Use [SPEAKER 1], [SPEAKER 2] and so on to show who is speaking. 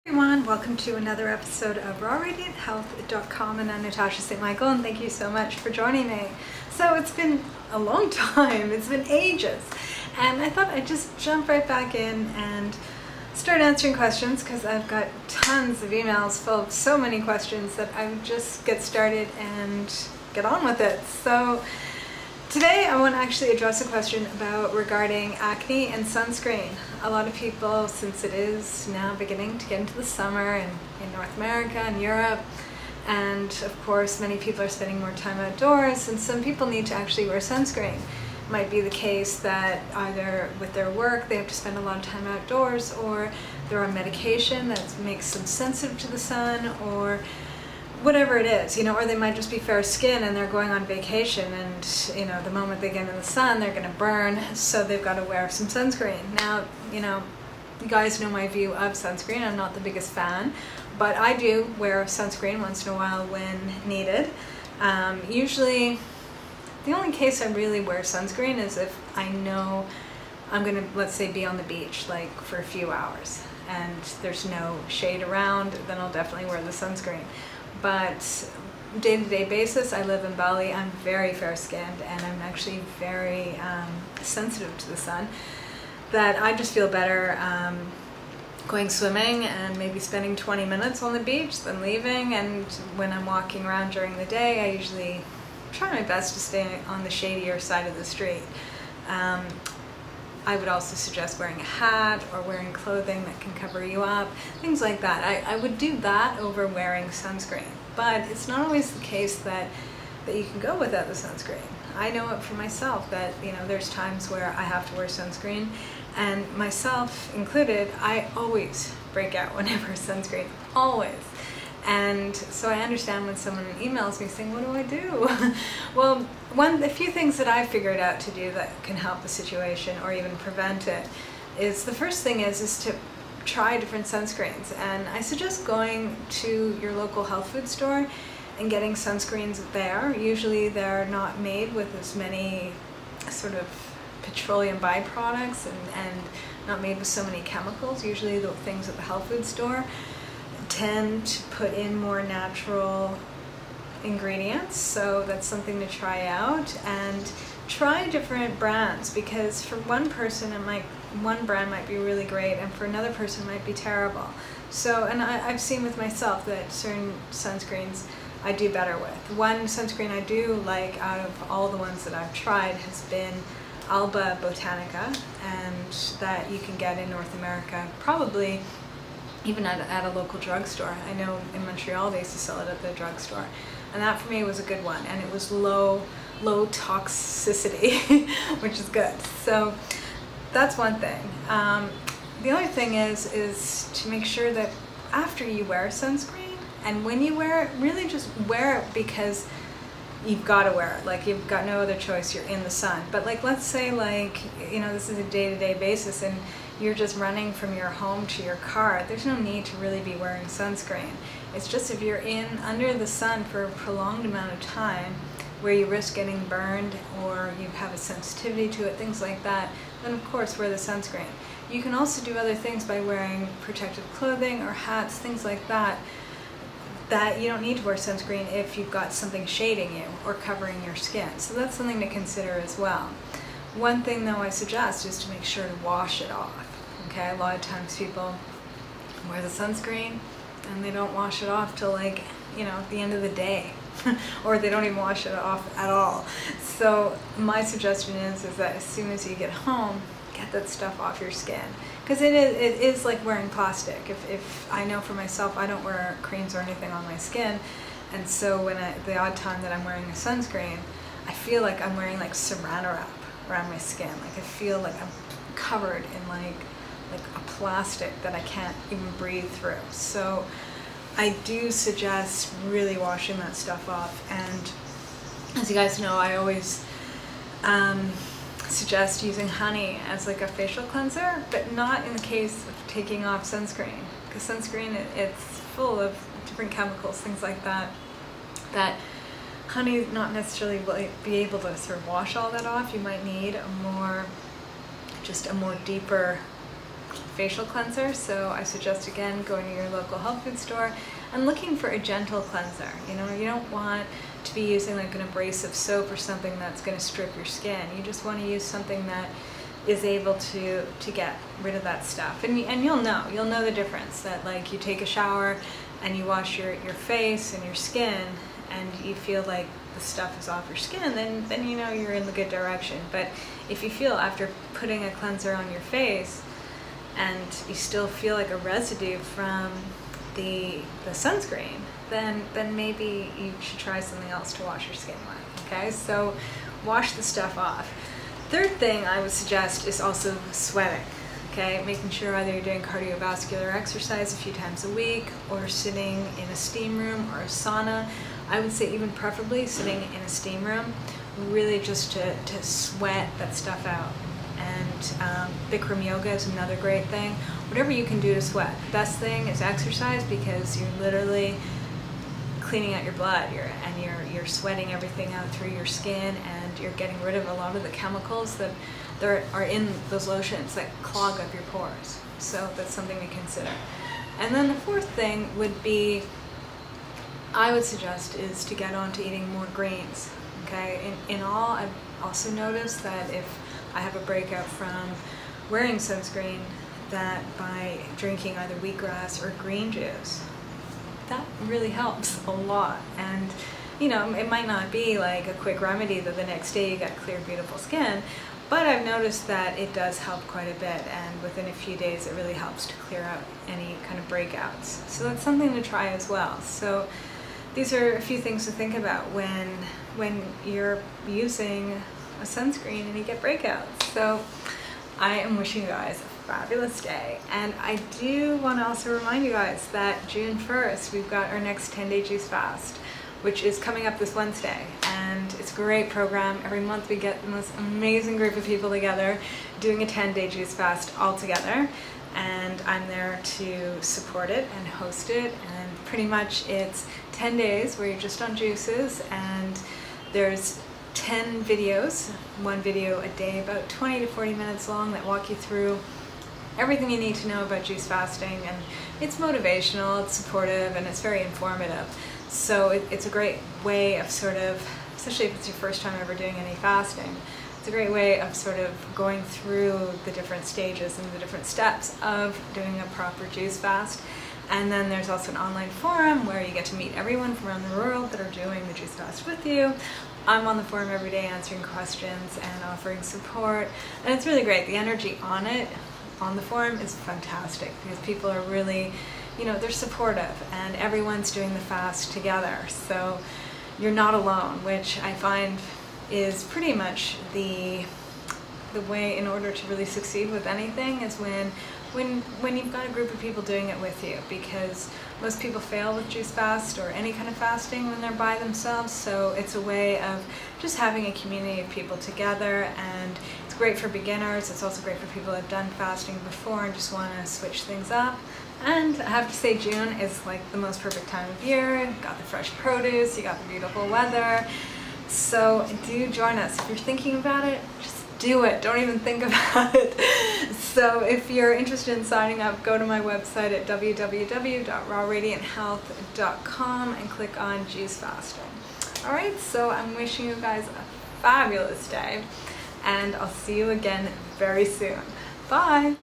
[SPEAKER 1] Everyone, welcome to another episode of rawradianthealth.com, and I'm Natasha St. Michael, and thank you so much for joining me. So it's been a long time, it's been ages, and I thought I'd just jump right back in and start answering questions because I've got tons of emails full of so many questions that I would just get started and get on with it. So today I want to actually address a question regarding acne and sunscreen. A lot of people, since it is now beginning to get into the summer in North America and Europe, and of course many people are spending more time outdoors, and some people need to actually wear sunscreen. It might be the case that either with their work they have to spend a lot of time outdoors, or they're on medication that makes them sensitive to the sun, or whatever it is, or they might just be fair skin and they're going on vacation, and the moment they get in the sun they're going to burn, so they've got to wear some sunscreen. Now, you guys know my view of sunscreen. I'm not the biggest fan, but I do wear sunscreen once in a while when needed. Usually the only case I really wear sunscreen is if I know I'm going to, let's say, be on the beach like for a few hours and there's no shade around, then I'll definitely wear the sunscreen. But day-to-day basis, I live in Bali, I'm very fair-skinned, and I'm actually very sensitive to the sun, that I just feel better going swimming and maybe spending 20 minutes on the beach than leaving. And when I'm walking around during the day, I usually try my best to stay on the shadier side of the street. I would also suggest wearing a hat or wearing clothing that can cover you up, things like that. I would do that over wearing sunscreen, but it's not always the case that you can go without the sunscreen. I know it for myself that there's times where I have to wear sunscreen, and myself included, I always break out when I wear sunscreen, always. And so I understand when someone emails me saying, what do I do? Well, a few things that I figured out to do that can help the situation or even prevent it is, the first thing is to try different sunscreens. And I suggest going to your local health food store and getting sunscreens there. Usually they're not made with as many sort of petroleum byproducts and not made with so many chemicals. Usually the things at the health food store tend to put in more natural ingredients, so that's something to try out. And try different brands, because for one person one brand might be really great and for another person it might be terrible. So, and I've seen with myself that certain sunscreens I do better with. One sunscreen I do like out of all the ones that I've tried has been Alba Botanica, and that you can get in North America probably even at a local drugstore. I know in Montreal they used to sell it at the drugstore, and that for me was a good one, and it was low toxicity, which is good. So that's one thing. The other thing is to make sure that after you wear sunscreen, and when you wear it, really just wear it because you've got to wear it. Like, you've got no other choice, you're in the sun. But like, let's say this is a day-to-day basis and you're just running from your home to your car, there's no need to really be wearing sunscreen. It's just if you're under the sun for a prolonged amount of time where you risk getting burned or you have a sensitivity to it, things like that, then of course wear the sunscreen. You can also do other things by wearing protective clothing or hats, things like that, that you don't need to wear sunscreen if you've got something shading you or covering your skin. So that's something to consider as well. One thing though I suggest is to make sure to wash it off. Okay, a lot of times people wear the sunscreen and they don't wash it off till the end of the day, or they don't even wash it off at all. So my suggestion is that as soon as you get home, get that stuff off your skin, because it is like wearing plastic. If I know for myself, I don't wear creams or anything on my skin, and so when the odd time that I'm wearing a sunscreen, I feel like I'm wearing like saran wrap around my skin. Like, I feel like I'm covered in like a plastic that I can't even breathe through. So I do suggest really washing that stuff off. And as you guys know, I always suggest using honey as like a facial cleanser, but not in the case of taking off sunscreen, because sunscreen, it's full of different chemicals, things like that, that honey not necessarily will be able to sort of wash all that off. You might need a more deeper facial cleanser, so I suggest again going to your local health food store and looking for a gentle cleanser. You know, you don't want to be using like an abrasive soap or something that's going to strip your skin. You just want to use something that is able to get rid of that stuff. And you'll know the difference, that like you take a shower and you wash your face and your skin and you feel like the stuff is off your skin, then you know you're in the good direction. But if you feel after putting a cleanser on your face and you still feel like a residue from the sunscreen, then maybe you should try something else to wash your skin with. Okay, so wash the stuff off. Third thing I would suggest is also sweating. Okay, making sure either you're doing cardiovascular exercise a few times a week or sitting in a steam room or a sauna. I would say even preferably sitting in a steam room, really just to sweat that stuff out. And Bikram yoga is another great thing. Whatever you can do to sweat. The best thing is exercise, because you're literally cleaning out your blood, you're sweating everything out through your skin, and you're getting rid of a lot of the chemicals that are in those lotions that clog up your pores. So that's something to consider. And then the fourth thing would be, I would suggest, is to get on to eating more greens. Okay, in all, I've also noticed that if I have a breakout from wearing sunscreen, that by drinking either wheatgrass or green juice, that really helps a lot. And you know, it might not be like a quick remedy that the next day you got clear, beautiful skin, but I've noticed that it does help quite a bit, and within a few days it really helps to clear out any kind of breakouts. So that's something to try as well. So these are a few things to think about when you're using a sunscreen and you get breakouts. So I am wishing you guys a fabulous day, and I do want to also remind you guys that June 1st we've got our next 10-day juice fast, which is coming up this Wednesday, and it's a great program. Every month we get the most amazing group of people together doing a 10-day juice fast all together, and I'm there to support it and host it. And pretty much it's 10 days where you're just on juices, and there's 10 videos, one video a day, about 20 to 40 minutes long, that walk you through everything you need to know about juice fasting. And it's motivational, it's supportive, and it's very informative. So it's a great way of sort of, especially if it's your first time ever doing any fasting, it's a great way of sort of going through the different stages and the different steps of doing a proper juice fast. And then there's also an online forum where you get to meet everyone from around the world that are doing the juice fast with you. I'm on the forum every day answering questions and offering support, and it's really great. The energy on the forum is fantastic, because people are really, you know, they're supportive, and everyone's doing the fast together. So you're not alone, which I find is pretty much the way in order to really succeed with anything, is when you've got a group of people doing it with you, because most people fail with juice fast or any kind of fasting when they're by themselves. So it's a way of just having a community of people together, and it's great for beginners. It's also great for people that have done fasting before and just want to switch things up. And I have to say, June is like the most perfect time of year. You've got the fresh produce, you got the beautiful weather. So do join us. If you're thinking about it, just do it. Don't even think about it. So if you're interested in signing up, go to my website at www.rawradianthealth.com and click on juice fasting. Alright, so I'm wishing you guys a fabulous day, and I'll see you again very soon. Bye!